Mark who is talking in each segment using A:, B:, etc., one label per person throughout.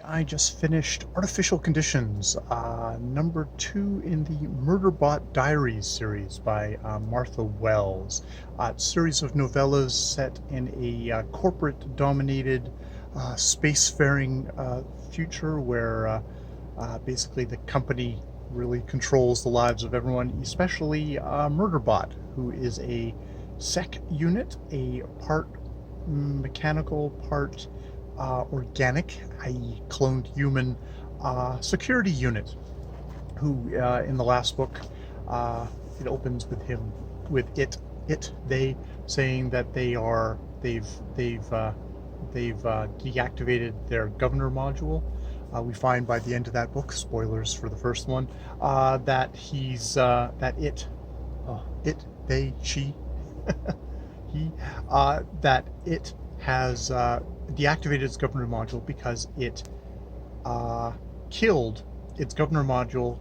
A: I just finished Artificial Conditions, number 2 in the Murderbot Diaries series by Martha Wells. It's a series of novellas set in a corporate-dominated spacefaring future where basically the company really controls the lives of everyone, especially Murderbot, who is a sec unit, a part mechanical, part organic, i.e. cloned human security unit, who in the last book, it opens with him, they saying that they've deactivated their governor module. We find by the end of that book, spoilers for the first one, that they, she, he, that it has deactivated its governor module because it killed its governor module,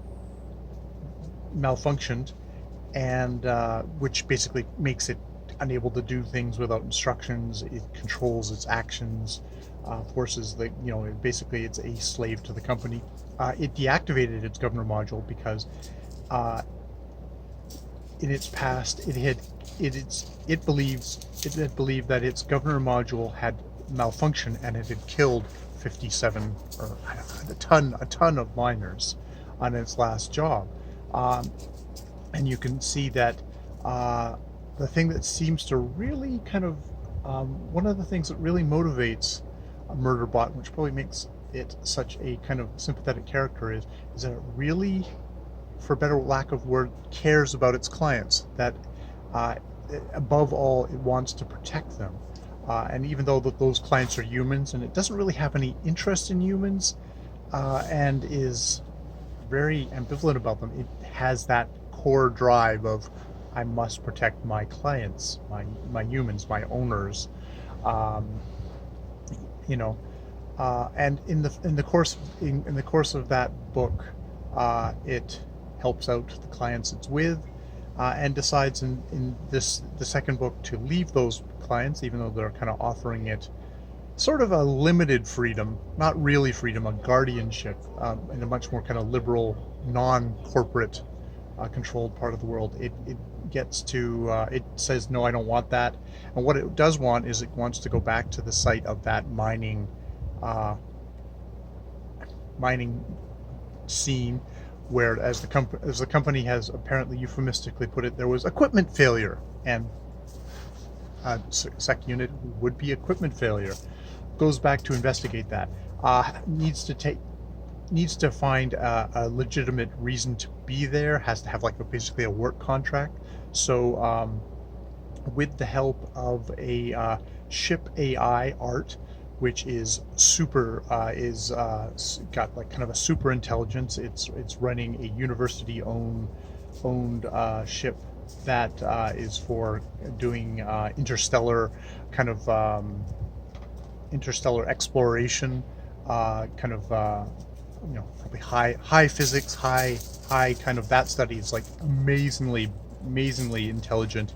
A: malfunctioned, and which basically makes it unable to do things without instructions. It controls its actions, forces the, basically it's a slave to the company. It deactivated its governor module because in its past it had believed that its governor module had malfunctioned and it had killed 57 or a ton of miners on its last job. And you can see that the thing that seems to really kind of one of the things that really motivates Murderbot, which probably makes it such a kind of sympathetic character, is that it really, for better lack of word, cares about its clients. That above all, it wants to protect them. And even though those clients are humans, and it doesn't really have any interest in humans, and is very ambivalent about them, it has that core drive of, I must protect my clients, my humans, my owners. And in the course of that book, it helps out the clients it's with, and decides in the second book to leave those clients, even though they're kind of offering it sort of a limited freedom, not really freedom, a guardianship, in a much more kind of liberal, non-corporate controlled part of the world. It gets to, it says, no, I don't want that. And what it does want is it wants to go back to the site of that mining scene, where, as the company has apparently euphemistically put it, there was equipment failure, and sec unit would be equipment failure, goes back to investigate that, needs to find a legitimate reason to be there, has to have basically a work contract. So with the help of a ship AI, Art, which is super, got kind of a super intelligence. It's running a university owned ship that is for doing interstellar kind of interstellar exploration, kind of probably high physics, high kind of that study. It's like amazingly intelligent,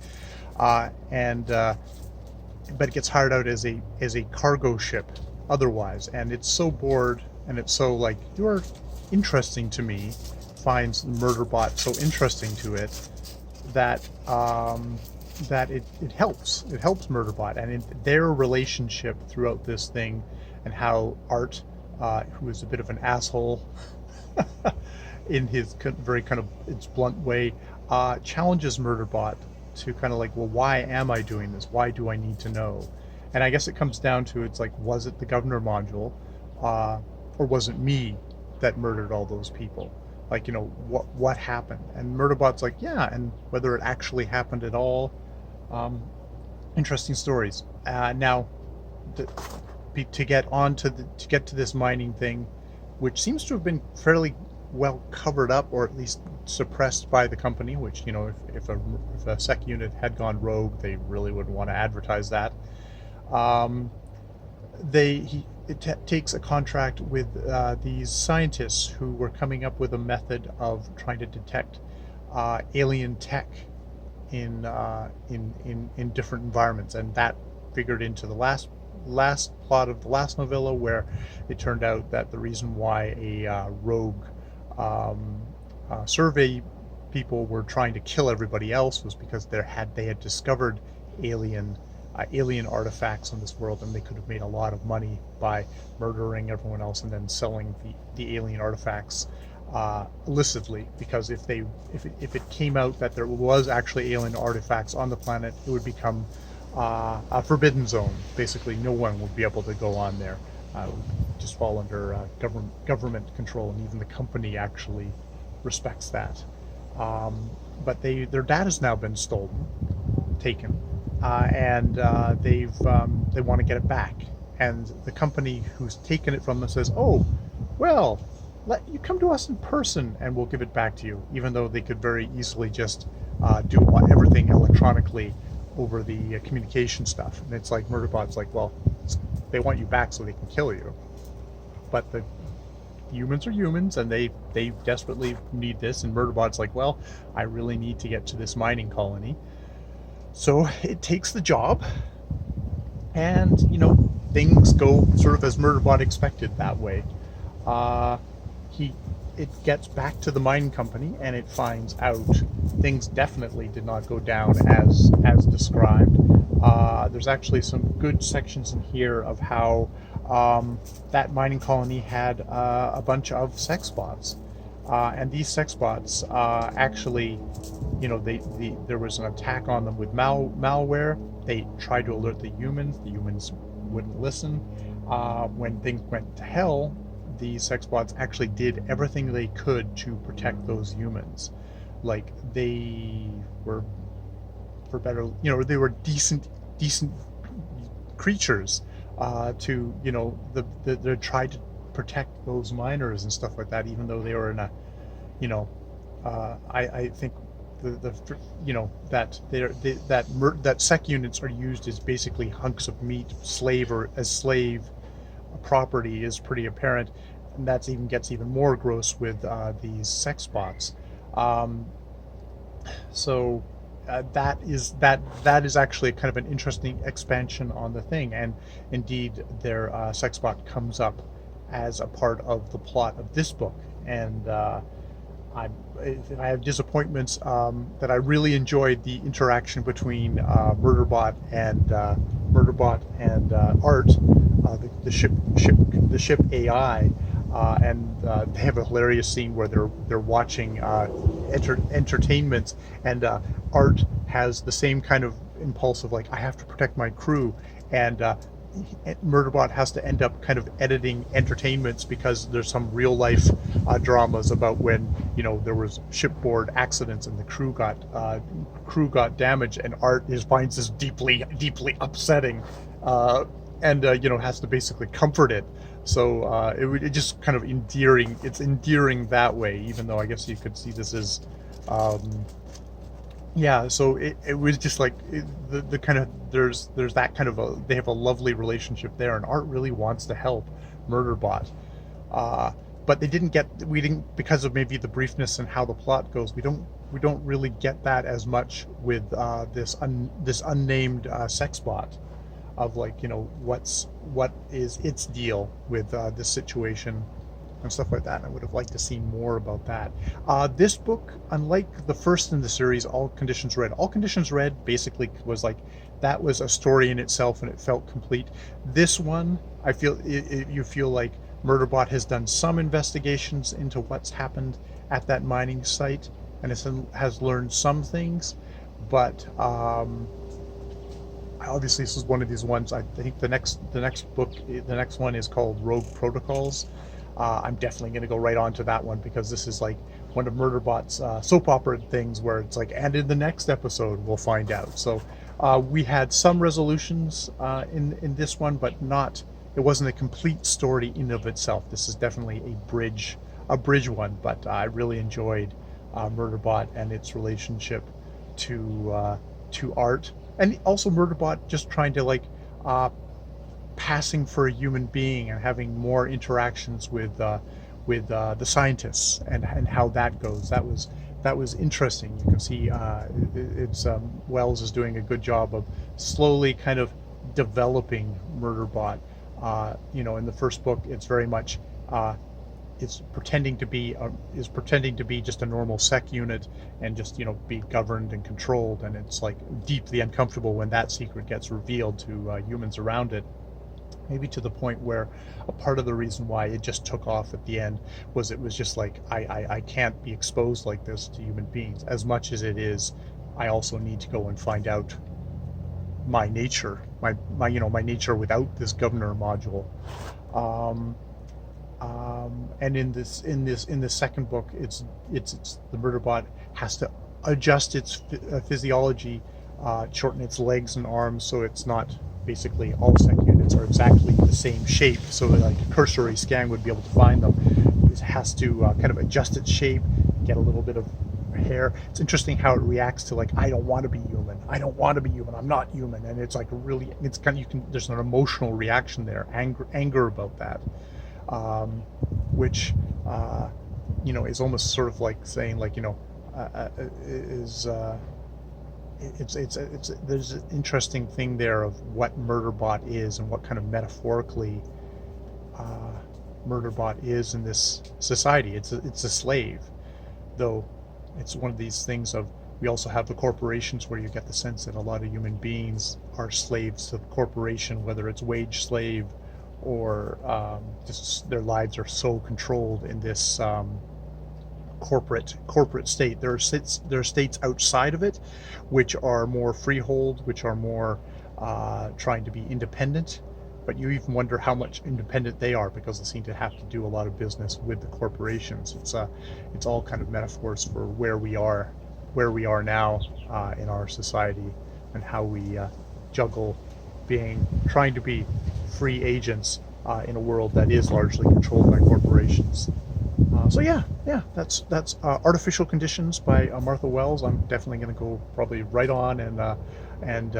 A: but it gets hired out as a cargo ship otherwise, and it's so bored, and it's so like, you're interesting to me, finds Murderbot so interesting to it that it helps Murderbot, and their relationship throughout this thing, and how Art, who is a bit of an asshole in his very kind of its blunt way, challenges Murderbot to kind of like, well, why am I doing this? Why do I need to know? And I guess it comes down to, it's like, was it the governor module, or was it me that murdered all those people? Like, what happened? And Murderbot's like, yeah, and whether it actually happened at all. Interesting stories. Now, to get to this mining thing, which seems to have been fairly well covered up, or at least suppressed by the company, which, if a sec unit had gone rogue, they really wouldn't want to advertise that. It takes a contract with these scientists who were coming up with a method of trying to detect alien tech in different environments, and that figured into the last last plot of the last novella, where it turned out that the reason why a rogue um, survey people were trying to kill everybody else was because they had discovered alien alien artifacts in this world, and they could have made a lot of money by murdering everyone else and then selling the alien artifacts illicitly. Because if it came out that there was actually alien artifacts on the planet, it would become a forbidden zone. Basically, no one would be able to go on there. It would just fall under government control, and even the company actually respects that. But their data's now been taken, and they want to get it back. And the company who's taken it from them says, "Oh, well, let you come to us in person, and we'll give it back to you." Even though they could very easily just do everything electronically over the communication stuff. And it's like Murderbot's like, "Well, they want you back so they can kill you." But the humans are humans, and they desperately need this. And Murderbot's like, "Well, I really need to get to this mining colony." So it takes the job, and things go sort of as Murderbot expected that way. Uh, it gets back to the mining company, and it finds out things definitely did not go down as described. There's actually some good sections in here of how that mining colony had a bunch of sex bots, and these sex bots actually, there was an attack on them with malware. They tried to alert the humans. The humans wouldn't listen. When things went to hell, the sex bots actually did everything they could to protect those humans. Like, they were, for better, they were decent creatures. They tried to protect those miners and stuff like that, even though they were in a, I think that sec units are used as basically hunks of meat, slave property is pretty apparent, and that even gets even more gross with these sex bots. So that is actually kind of an interesting expansion on the thing, and indeed their sex bot comes up as a part of the plot of this book. And I have disappointments, that I really enjoyed the interaction between Murderbot and Art, the ship AI, and they have a hilarious scene where they're watching entertainment, and Art has the same kind of impulse of like, I have to protect my crew, and Murderbot has to end up kind of editing entertainments because there's some real life dramas about when there was shipboard accidents and the crew got damaged, and Art finds this deeply upsetting, and has to basically comfort it. So it just kind of endearing. It's endearing that way, even though I guess you could see this as yeah. So it was just like the kind of there's that kind of they have a lovely relationship there, and Art really wants to help Murderbot, but we didn't, because of maybe the briefness and how the plot goes, we don't really get that as much with this unnamed sex bot, of like, what is its deal with this situation and stuff like that. And I would have liked to see more about that. This book, unlike the first in the series, All Conditions Read basically was like, that was a story in itself and it felt complete. This one, I feel you feel like Murderbot has done some investigations into what's happened at that mining site and has learned some things, but obviously this is one of these ones. I think the next one is called Rogue Protocols. I'm definitely going to go right on to that one, because this is like one of Murderbot's soap opera things where it's like, and in the next episode we'll find out. So we had some resolutions in this one, but it wasn't a complete story in of itself. This is definitely a bridge one, but I really enjoyed Murderbot and its relationship to Art, and also Murderbot just trying to like passing for a human being and having more interactions with the scientists, and how that goes. That was interesting. You can see Wells is doing a good job of slowly kind of developing Murderbot. You know, in the first book, it's very much is pretending to be just a normal sec unit and just, you know, be governed and controlled, and it's like deeply uncomfortable when that secret gets revealed to humans around it. Maybe to the point where a part of the reason why it just took off at the end was it was just like, I can't be exposed like this to human beings. As much as it is, I also need to go and find out my nature, my you know, my nature without this governor module. And in this second book, it's the Murderbot has to adjust its physiology, shorten its legs and arms, so it's not basically all sec units are exactly the same shape, so that like a cursory scan would be able to find them. It has to kind of adjust its shape, get a little bit of hair. It's interesting how it reacts to, like, I don't want to be human, I don't want to be human, I'm not human, and it's like really, it's kind of, you can, there's an emotional reaction there, anger about that, which you know, is almost sort of like saying, like, you know, is it's there's an interesting thing there of what Murderbot is and what kind of metaphorically Murderbot is in this society. It's a slave, though it's one of these things of, we also have the corporations where you get the sense that a lot of human beings are slaves to the corporation, whether it's wage slave or just their lives are so controlled in this corporate state. There are states outside of it which are more freehold, which are more trying to be independent, but you even wonder how much independent they are, because they seem to have to do a lot of business with the corporations. It's all kind of metaphors for where we are now in our society, and how we juggle trying to be free agents in a world that is largely controlled by corporations. So yeah, that's Artificial Conditions by Martha Wells. I'm definitely going to go probably right on and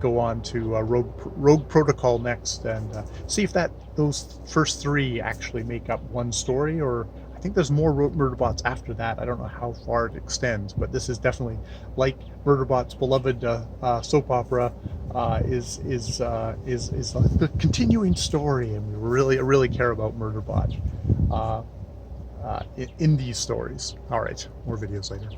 A: go on to Rogue Protocol next, and see if those first three actually make up one story, or I think there's more Murderbots after that. I don't know how far it extends, but this is definitely, like Murderbot's beloved soap opera, is the continuing story, and we really care about Murderbot in these stories. All right, more videos later.